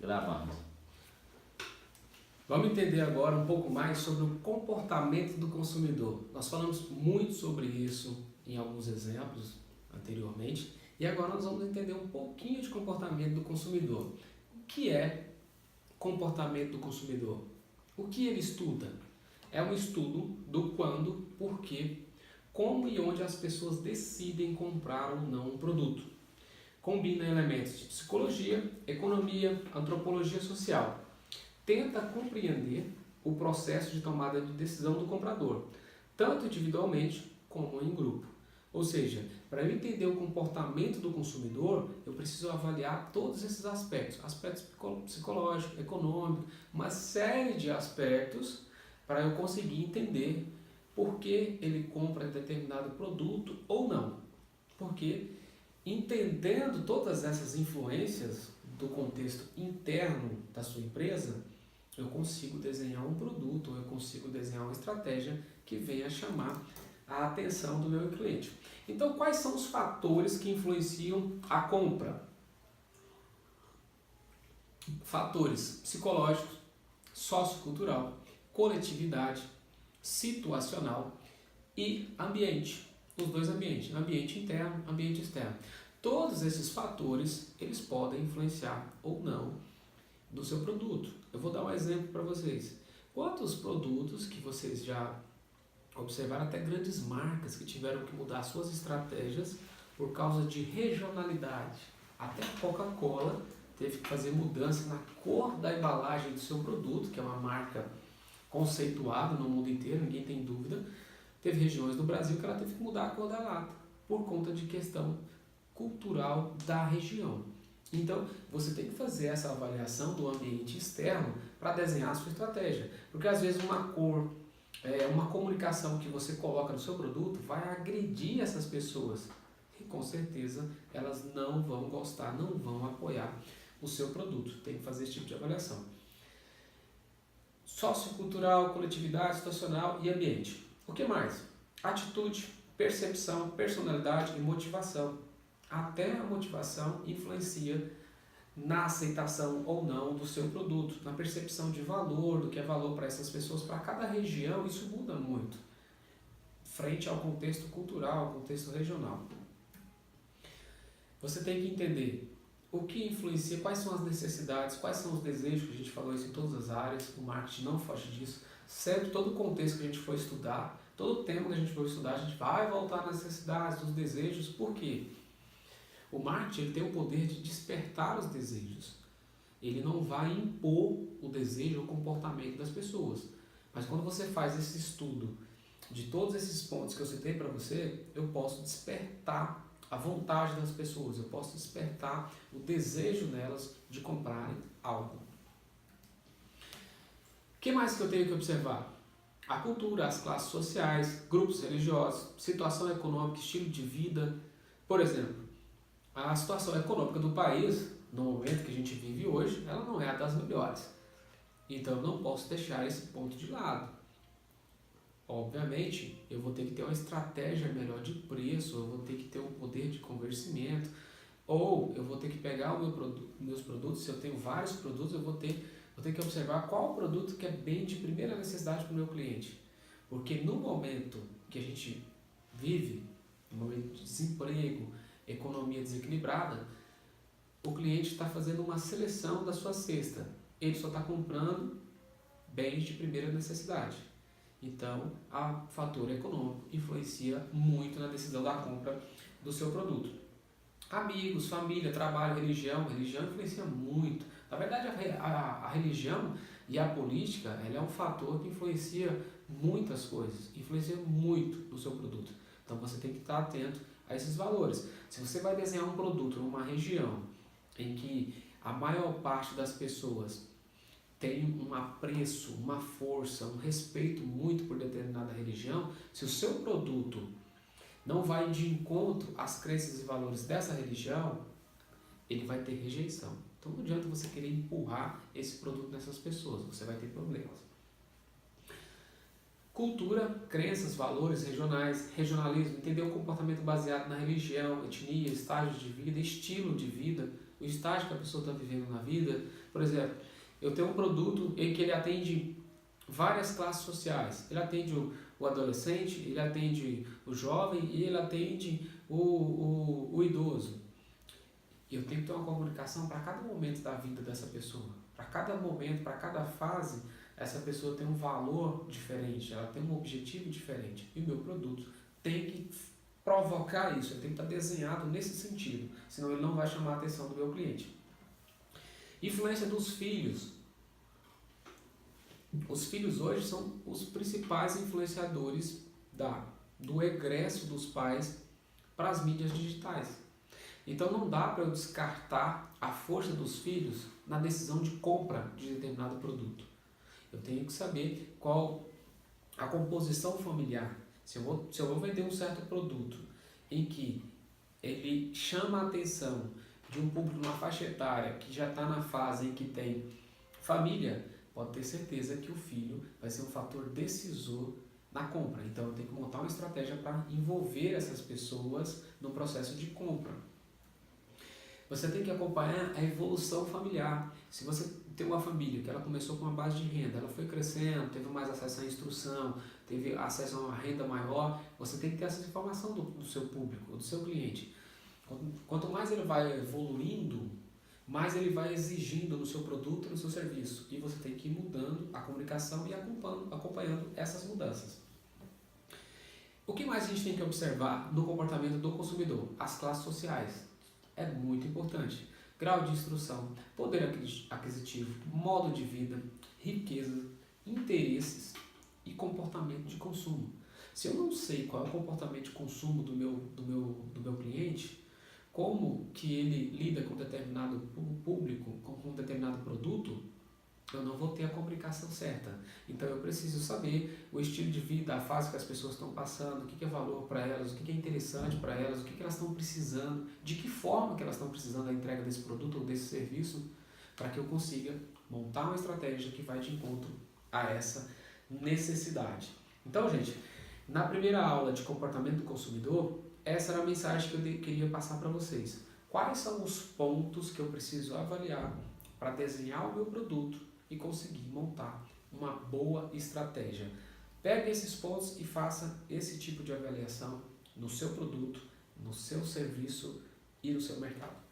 Gravando. Vamos entender agora um pouco mais sobre o comportamento do consumidor. Nós falamos muito sobre isso em alguns exemplos anteriormente e agora nós vamos entender um pouquinho de comportamento do consumidor. O que é comportamento do consumidor? O que ele estuda? É um estudo do quando, porquê, como e onde as pessoas decidem comprar ou não um produto. Combina elementos de psicologia, economia, antropologia social. Tenta compreender o processo de tomada de decisão do comprador, tanto individualmente como em grupo. Ou seja, para eu entender o comportamento do consumidor, eu preciso avaliar todos esses aspectos, aspectos psicológicos, econômicos, uma série de aspectos para eu conseguir entender por que ele compra determinado produto ou não. Porque entendendo todas essas influências do contexto interno da sua empresa, eu consigo desenhar um produto, ou eu consigo desenhar uma estratégia que venha chamar a atenção do meu cliente. Então, quais são os fatores que influenciam a compra? Fatores psicológicos, sociocultural, coletividade, situacional e ambiente. Os dois ambientes, ambiente interno, ambiente externo. Todos esses fatores, eles podem influenciar ou não do seu produto. Eu vou dar um exemplo para vocês. Quantos produtos que vocês já observaram, até grandes marcas que tiveram que mudar suas estratégias por causa de regionalidade? Até a Coca-Cola teve que fazer mudança na cor da embalagem do seu produto, que é uma marca conceituada no mundo inteiro, ninguém tem dúvida. Teve regiões do Brasil que ela teve que mudar a cor da lata, por conta de questão cultural da região. Então, você tem que fazer essa avaliação do ambiente externo para desenhar a sua estratégia. Porque às vezes uma cor, uma comunicação que você coloca no seu produto vai agredir essas pessoas. E com certeza elas não vão gostar, não vão apoiar o seu produto. Tem que fazer esse tipo de avaliação. Sociocultural, coletividade, situacional e ambiente. O que mais? Atitude, percepção, personalidade e motivação. Até a motivação influencia na aceitação ou não do seu produto, na percepção de valor, do que é valor para essas pessoas. Para cada região isso muda muito, frente ao contexto cultural, ao contexto regional. Você tem que entender o que influencia, quais são as necessidades, quais são os desejos, que a gente falou isso em todas as áreas, o marketing não foge disso. Sempre, todo o contexto que a gente for estudar, todo o tema que a gente for estudar, a gente vai voltar nas necessidades, dos desejos. Por quê? O marketing ele tem o poder de despertar os desejos. Ele não vai impor o desejo ou o comportamento das pessoas. Mas quando você faz esse estudo de todos esses pontos que eu citei para você, eu posso despertar a vontade das pessoas, eu posso despertar o desejo nelas de comprarem algo. O que mais que eu tenho que observar? A cultura, as classes sociais, grupos religiosos, situação econômica, estilo de vida. Por exemplo, a situação econômica do país, no momento que a gente vive hoje, ela não é a das melhores. Então eu não posso deixar esse ponto de lado. Obviamente, eu vou ter que ter uma estratégia melhor de preço, eu vou ter que ter um poder de convencimento, ou eu vou ter que pegar meus produtos, se eu tenho vários produtos, eu vou ter que observar qual produto que é bem de primeira necessidade para o meu cliente. Porque no momento que a gente vive, no momento de desemprego, economia desequilibrada, o cliente está fazendo uma seleção da sua cesta. Ele só está comprando bens de primeira necessidade. Então, o fator econômico influencia muito na decisão da compra do seu produto. Amigos, família, trabalho, religião influencia muito. Na verdade, a religião e a política, ela é um fator que influencia muitas coisas, influencia muito no seu produto. Então, você tem que estar atento a esses valores. Se você vai desenhar um produto numa região em que a maior parte das pessoas tem um apreço, uma força, um respeito muito por determinada religião, se o seu produto não vai de encontro às crenças e valores dessa religião, ele vai ter rejeição. Então não adianta você querer empurrar esse produto nessas pessoas, você vai ter problemas. Cultura, crenças, valores regionais, regionalismo, entender o comportamento baseado na religião, etnia, estágio de vida, estilo de vida. O o estágio que a pessoa está vivendo na vida. Por exemplo, eu tenho um produto em que ele atende várias classes sociais. Ele atende o adolescente, ele atende o jovem e ele atende o idoso. E eu tenho que ter uma comunicação para cada momento da vida dessa pessoa. Para cada momento, para cada fase, essa pessoa tem um valor diferente, ela tem um objetivo diferente. E o meu produto tem que provocar isso, ele tem que estar desenhado nesse sentido, senão ele não vai chamar a atenção do meu cliente. Influência dos filhos. Os filhos hoje são os principais influenciadores do egresso dos pais para as mídias digitais. Então não dá para eu descartar a força dos filhos na decisão de compra de determinado produto. Eu tenho que saber qual a composição familiar. Se eu vou vender um certo produto em que ele chama a atenção de um público numa faixa etária que já está na fase em que tem família, pode ter certeza que o filho vai ser um fator decisor na compra. Então eu tenho que montar uma estratégia para envolver essas pessoas no processo de compra. Você tem que acompanhar a evolução familiar. Se você tem uma família que ela começou com uma base de renda, ela foi crescendo, teve mais acesso à instrução, teve acesso a uma renda maior, você tem que ter essa informação do seu público, do seu cliente. Quanto mais ele vai evoluindo, mais ele vai exigindo no seu produto e no seu serviço. E você tem que ir mudando a comunicação e acompanhando essas mudanças. O que mais a gente tem que observar no comportamento do consumidor? As classes sociais. É muito importante. Grau de instrução, poder aquisitivo, modo de vida, riqueza, interesses e comportamento de consumo. Se eu não sei qual é o comportamento de consumo do meu cliente, como que ele lida com determinado público, com um determinado produto, eu não vou ter a comunicação certa. Então eu preciso saber o estilo de vida, a fase que as pessoas estão passando, o que é valor para elas, o que é interessante para elas, o que elas estão precisando, de que forma que elas estão precisando da entrega desse produto ou desse serviço, para que eu consiga montar uma estratégia que vai de encontro a essa necessidade. Então, gente, na primeira aula de comportamento do consumidor, essa era a mensagem que eu queria passar para vocês. Quais são os pontos que eu preciso avaliar para desenhar o meu produto e conseguir montar uma boa estratégia? Pegue esses pontos e faça esse tipo de avaliação no seu produto, no seu serviço e no seu mercado.